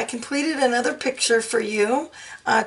I completed another picture for you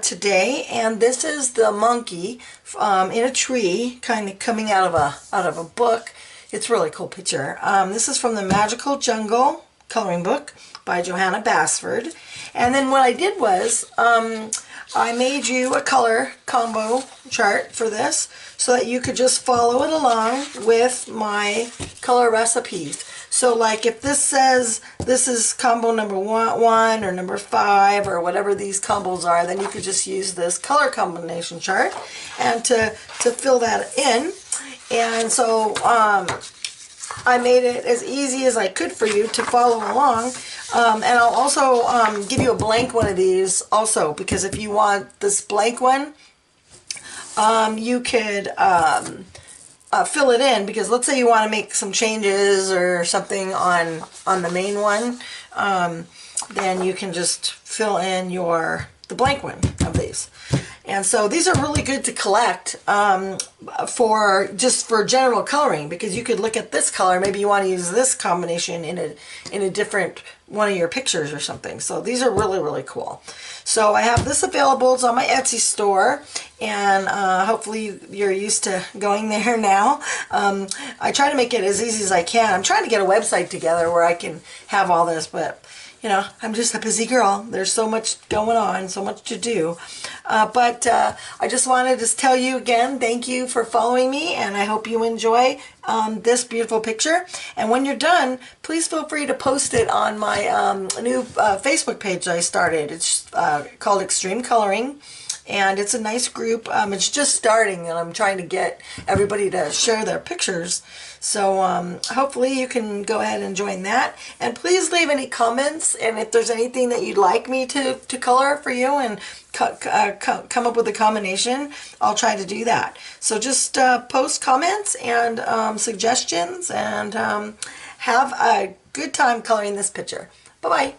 today, and this is the monkey in a tree, kind of coming out of a book. It's a really cool picture. This is from the Magical Jungle coloring book by Johanna Basford. And then what I did was I made you a color combo chart for this so that you could just follow it along with my color recipes. So like if this says this is combo number one or number 5 or whatever these combos are, then you could just use this color combination chart and to fill that in. And so I made it as easy as I could for you to follow along. And I'll also give you a blank one of these also, because if you want this blank one, you could fill it in, because let's say you want to make some changes or something on the main one, then you can just fill in the blank one of these. And so these are really good to collect for general coloring, because you could look at this color, maybe you want to use this combination in a different one of your pictures or something. So these are really, really cool. So I have this available. It's on my Etsy store, and hopefully you're used to going there now. I try to make it as easy as I can. I'm trying to get a website together where I can have all this, but you know, I'm just a busy girl. There's so much going on, so much to do. But I just wanted to tell you again, thank you for following me, and I hope you enjoy this beautiful picture. And when you're done, please feel free to post it on my new Facebook page I started. It's called Extreme Coloring. And it's a nice group. It's just starting, and I'm trying to get everybody to share their pictures. So hopefully you can go ahead and join that. And please leave any comments, and if there's anything that you'd like me to color for you and come up with a combination, I'll try to do that. So just post comments and suggestions, and have a good time coloring this picture. Bye-bye.